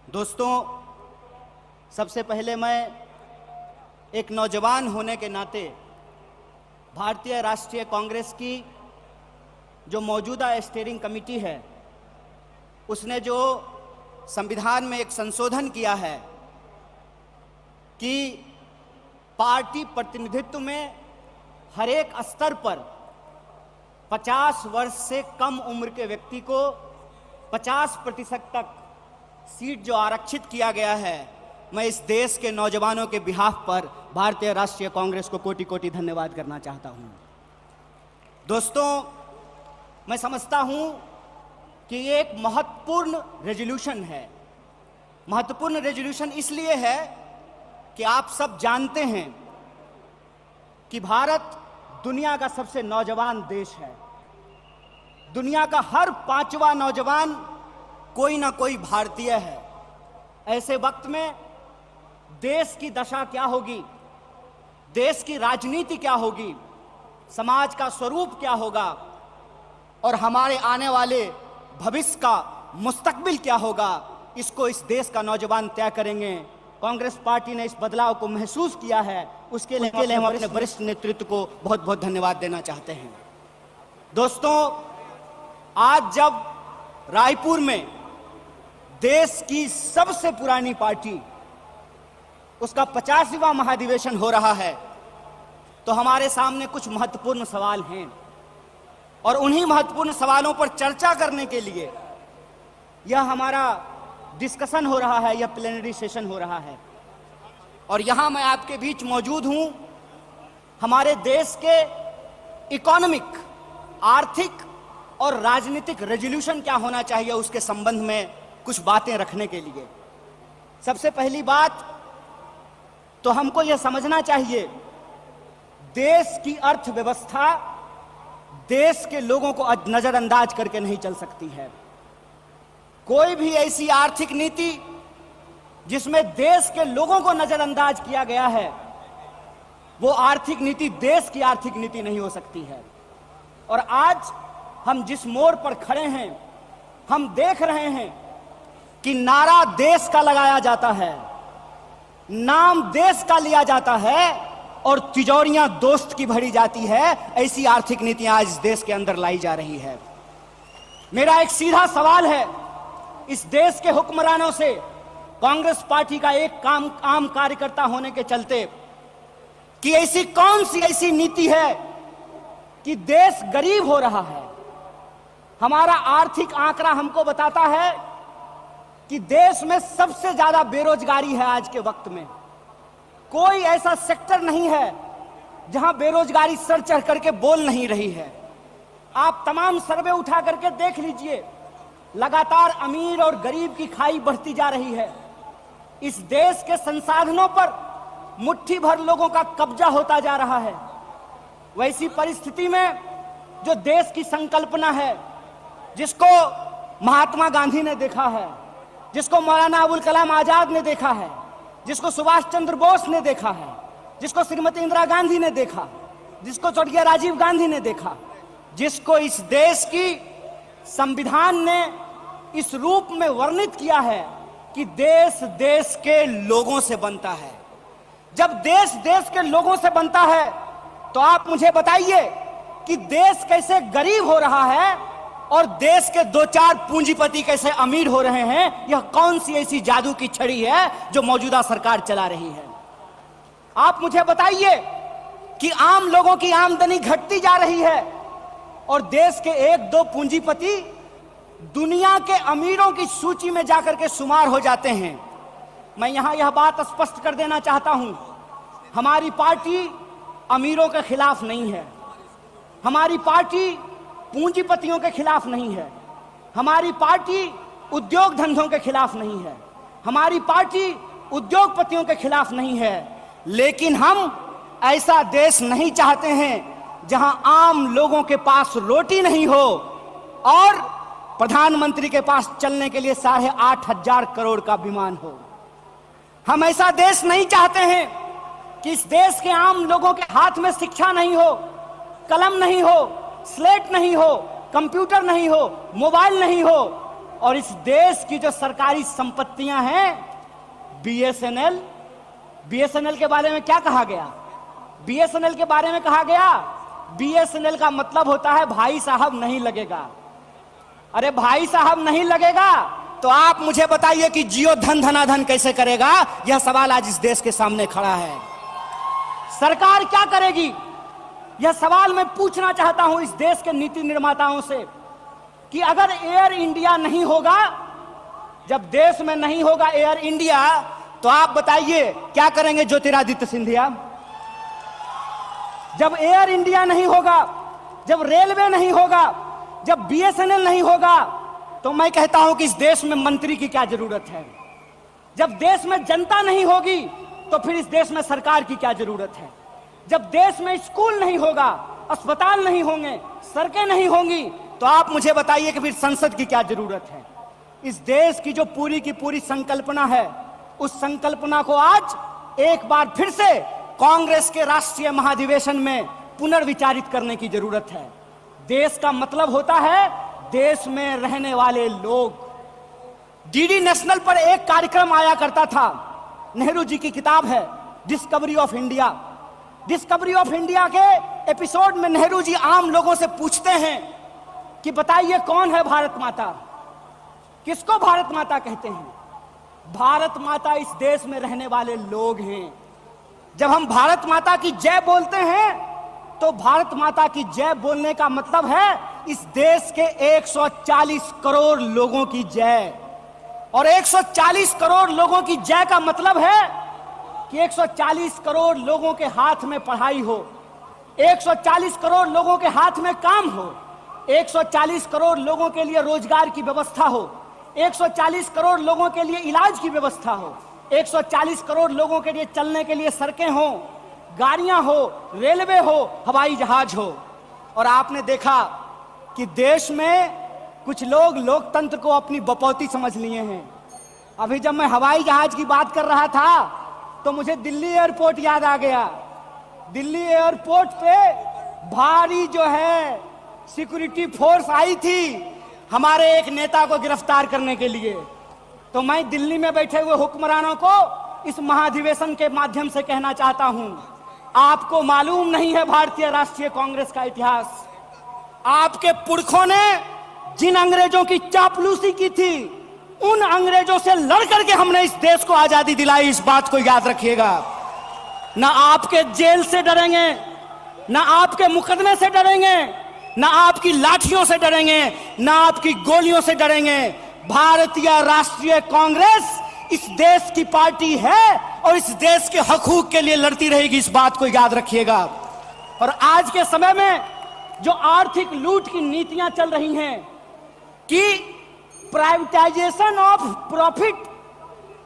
दोस्तों, सबसे पहले मैं एक नौजवान होने के नाते भारतीय राष्ट्रीय कांग्रेस की जो मौजूदा स्टीयरिंग कमेटी है उसने जो संविधान में एक संशोधन किया है कि पार्टी प्रतिनिधित्व में हर एक स्तर पर 50 वर्ष से कम उम्र के व्यक्ति को 50% तक सीट जो आरक्षित किया गया है, मैं इस देश के नौजवानों के बिहाफ पर भारतीय राष्ट्रीय कांग्रेस को कोटि कोटि धन्यवाद करना चाहता हूं। दोस्तों, मैं समझता हूं कि ये एक महत्वपूर्ण रेजोल्यूशन है। महत्वपूर्ण रेजोल्यूशन इसलिए है कि आप सब जानते हैं कि भारत दुनिया का सबसे नौजवान देश है। दुनिया का हर 5वां नौजवान कोई ना कोई भारतीय है। ऐसे वक्त में देश की दशा क्या होगी, देश की राजनीति क्या होगी, समाज का स्वरूप क्या होगा और हमारे आने वाले भविष्य का मुस्तकबिल क्या होगा, इसको इस देश का नौजवान तय करेंगे। कांग्रेस पार्टी ने इस बदलाव को महसूस किया है, उसके लिए हम अपने वरिष्ठ नेतृत्व को बहुत बहुत धन्यवाद देना चाहते हैं। दोस्तों, आज जब रायपुर में देश की सबसे पुरानी पार्टी उसका 50वां महाधिवेशन हो रहा है, तो हमारे सामने कुछ महत्वपूर्ण सवाल हैं और उन्हीं महत्वपूर्ण सवालों पर चर्चा करने के लिए यह हमारा डिस्कशन हो रहा है, यह प्लेनरी सेशन हो रहा है। और यहां मैं आपके बीच मौजूद हूं हमारे देश के इकोनॉमिक, आर्थिक और राजनीतिक रेजोल्यूशन क्या होना चाहिए उसके संबंध में कुछ बातें रखने के लिए। सबसे पहली बात तो हमको यह समझना चाहिए, देश की अर्थव्यवस्था देश के लोगों को नजरअंदाज करके नहीं चल सकती है। कोई भी ऐसी आर्थिक नीति जिसमें देश के लोगों को नजरअंदाज किया गया है, वो आर्थिक नीति देश की आर्थिक नीति नहीं हो सकती है। और आज हम जिस मोड़ पर खड़े हैं, हम देख रहे हैं कि नारा देश का लगाया जाता है, नाम देश का लिया जाता है और तिजोरियां दोस्त की भरी जाती है। ऐसी आर्थिक नीतियां आज इस देश के अंदर लाई जा रही है। मेरा एक सीधा सवाल है इस देश के हुक्मरानों से, कांग्रेस पार्टी का एक आम कार्यकर्ता होने के चलते, कि ऐसी कौन सी ऐसी नीति है कि देश गरीब हो रहा है। हमारा आर्थिक आंकड़ा हमको बताता है कि देश में सबसे ज्यादा बेरोजगारी है आज के वक्त में। कोई ऐसा सेक्टर नहीं है जहां बेरोजगारी सर चढ़ करके बोल नहीं रही है। आप तमाम सर्वे उठा करके देख लीजिए, लगातार अमीर और गरीब की खाई बढ़ती जा रही है। इस देश के संसाधनों पर मुट्ठी भर लोगों का कब्जा होता जा रहा है। वैसी परिस्थिति में जो देश की संकल्पना है, जिसको महात्मा गांधी ने देखा है, जिसको मौलाना अबुल कलाम आजाद ने देखा है, जिसको सुभाष चंद्र बोस ने देखा है, जिसको श्रीमती इंदिरा गांधी ने देखा, जिसको स्वर्गीय राजीव गांधी ने देखा, जिसको इस देश की संविधान ने इस रूप में वर्णित किया है कि देश देश के लोगों से बनता है। जब देश देश के लोगों से बनता है तो आप मुझे बताइए कि देश कैसे गरीब हो रहा है और देश के 2-4 पूंजीपति कैसे अमीर हो रहे हैं। यह कौन सी ऐसी जादू की छड़ी है जो मौजूदा सरकार चला रही है। आप मुझे बताइए कि आम लोगों की आमदनी घटती जा रही है और देश के 1-2 पूंजीपति दुनिया के अमीरों की सूची में जाकर के शुमार हो जाते हैं। मैं यहां यह बात स्पष्ट कर देना चाहता हूं, हमारी पार्टी अमीरों के खिलाफ नहीं है, हमारी पार्टी पूंजीपतियों के खिलाफ नहीं है, हमारी पार्टी उद्योग धंधों के खिलाफ नहीं है, हमारी पार्टी उद्योगपतियों के खिलाफ नहीं है। लेकिन हम ऐसा देश नहीं चाहते हैं जहां आम लोगों के पास रोटी नहीं हो और प्रधानमंत्री के पास चलने के लिए 8,500 करोड़ का विमान हो। हम ऐसा देश नहीं चाहते हैं कि इस देश के आम लोगों के हाथ में शिक्षा नहीं हो, कलम नहीं हो, स्लेट नहीं हो, कंप्यूटर नहीं हो, मोबाइल नहीं हो, और इस देश की जो सरकारी संपत्तियां हैं, बीएसएनएल, बीएसएनएल के बारे में क्या कहा गया? बीएसएनएल के बारे में कहा गया, बीएसएनएल का मतलब होता है भाई साहब नहीं लगेगा। अरे भाई साहब नहीं लगेगा तो आप मुझे बताइए कि जियो धन धनाधन कैसे करेगा? यह सवाल आज इस देश के सामने खड़ा है। सरकार क्या करेगी? यह सवाल मैं पूछना चाहता हूं इस देश के नीति निर्माताओं से कि अगर एयर इंडिया नहीं होगा, जब देश में नहीं होगा एयर इंडिया, तो आप बताइए क्या करेंगे ज्योतिरादित्य सिंधिया? जब एयर इंडिया नहीं होगा, जब रेलवे नहीं होगा, जब बीएसएनएल नहीं होगा, तो मैं कहता हूं कि इस देश में मंत्री की क्या जरूरत है? जब देश में जनता नहीं होगी तो फिर इस देश में सरकार की क्या जरूरत है? जब देश में स्कूल नहीं होगा, अस्पताल नहीं होंगे, सड़कें नहीं होंगी, तो आप मुझे बताइए कि फिर संसद की क्या जरूरत है? इस देश की जो पूरी की पूरी संकल्पना है, उस संकल्पना को आज एक बार फिर से कांग्रेस के राष्ट्रीय महाधिवेशन में पुनर्विचारित करने की जरूरत है। देश का मतलब होता है देश में रहने वाले लोग। डीडी नेशनल पर एक कार्यक्रम आया करता था, नेहरू जी की किताब है discovery of India. Discovery of India के एपिसोड में नेहरू जी आम लोगों से पूछते हैं कि बताइए कौन है भारत माता? किसको भारत माता कहते हैं? भारत माता इस देश में रहने वाले लोग हैं। जब हम भारत माता की जय बोलते हैं तो भारत माता की जय बोलने का मतलब है इस देश के 140 करोड़ लोगों की जय। और 140 करोड़ लोगों की जय का मतलब है कि 140 करोड़ लोगों के हाथ में पढ़ाई हो, 140 करोड़ लोगों के हाथ में काम हो, 140 करोड़ लोगों के लिए रोजगार की व्यवस्था हो, 140 करोड़ लोगों के लिए इलाज की व्यवस्था हो, 140 करोड़ लोगों के लिए चलने के लिए सड़कें हो, गाड़ियां हो, रेलवे हो, हवाई जहाज हो। और आपने देखा कि देश में कुछ लोग लोकतंत्र को अपनी बपौती समझ लिए हैं। अभी जब मैं हवाई जहाज की बात कर रहा था तो मुझे दिल्ली एयरपोर्ट याद आ गया। दिल्ली एयरपोर्ट पे भारी जो है सिक्योरिटी फोर्स आई थी हमारे एक नेता को गिरफ्तार करने के लिए। तो मैं दिल्ली में बैठे हुए हुक्मरानों को इस महाधिवेशन के माध्यम से कहना चाहता हूं, आपको मालूम नहीं है भारतीय राष्ट्रीय कांग्रेस का इतिहास। आपके पुरखों ने जिन अंग्रेजों की चापलूसी की थी, उन अंग्रेजों से लड़ करके हमने इस देश को आजादी दिलाई। इस बात को याद रखिएगा। ना आपके जेल से डरेंगे, ना आपके मुकदमे से डरेंगे, ना आपकी लाठियों से डरेंगे, ना आपकी गोलियों से डरेंगे। भारतीय राष्ट्रीय कांग्रेस इस देश की पार्टी है और इस देश के हकूक के लिए लड़ती रहेगी। इस बात को याद रखिएगा। और आज के समय में जो आर्थिक लूट की नीतियां चल रही हैं कि प्राइवेटाइजेशन ऑफ प्रॉफिट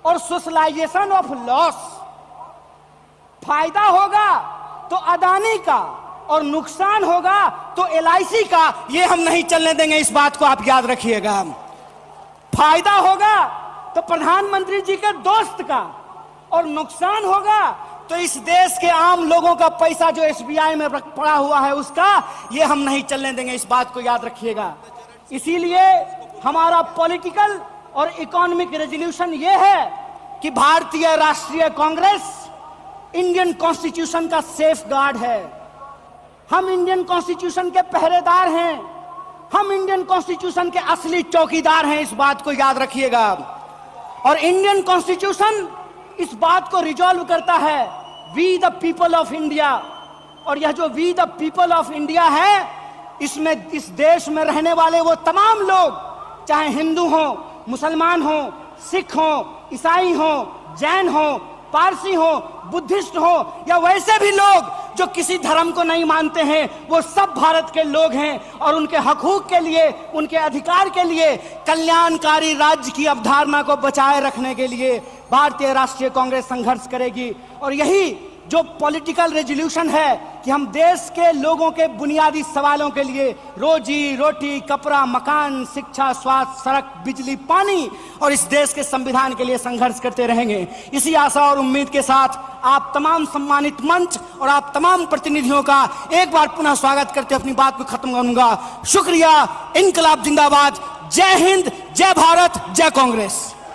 और सोशलाइजेशन ऑफ लॉस, फायदा होगा तो अदानी का और नुकसान होगा तो एलआईसी का, ये हम नहीं चलने देंगे। इस बात को आप याद रखिएगा। फायदा होगा तो प्रधानमंत्री जी के दोस्त का और नुकसान होगा तो इस देश के आम लोगों का पैसा जो एसबीआई में पड़ा हुआ है उसका, ये हम नहीं चलने देंगे। इस बात को याद रखिएगा। इसीलिए हमारा पॉलिटिकल और इकोनॉमिक रेजोल्यूशन ये है कि भारतीय राष्ट्रीय कांग्रेस इंडियन कॉन्स्टिट्यूशन का सेफ गार्ड है। हम इंडियन कॉन्स्टिट्यूशन के पहरेदार हैं। हम इंडियन कॉन्स्टिट्यूशन के असली चौकीदार हैं। इस बात को याद रखिएगा। और इंडियन कॉन्स्टिट्यूशन इस बात को रिजॉल्व करता है, we the people of India. और यह जो we the people of India है, इसमें इस देश में रहने वाले वो तमाम लोग, चाहे हिंदू हो, मुसलमान हो, सिख हो, ईसाई हो, जैन हो, पारसी हो, बुद्धिस्ट हो, या वैसे भी लोग जो किसी धर्म को नहीं मानते हैं, वो सब भारत के लोग हैं। और उनके हकूक के लिए, उनके अधिकार के लिए, कल्याणकारी राज्य की अवधारणा को बचाए रखने के लिए भारतीय राष्ट्रीय कांग्रेस संघर्ष करेगी। और यही जो पॉलिटिकल रेजोल्यूशन है कि हम देश के लोगों के बुनियादी सवालों के लिए, रोजी रोटी, कपड़ा, मकान, शिक्षा, स्वास्थ्य, सड़क, बिजली, पानी और इस देश के संविधान के लिए संघर्ष करते रहेंगे। इसी आशा और उम्मीद के साथ आप तमाम सम्मानित मंच और आप तमाम प्रतिनिधियों का एक बार पुनः स्वागत करते अपनी बात को खत्म करूंगा। शुक्रिया। इनकलाब जिंदाबाद। जय हिंद, जय भारत, जय कांग्रेस।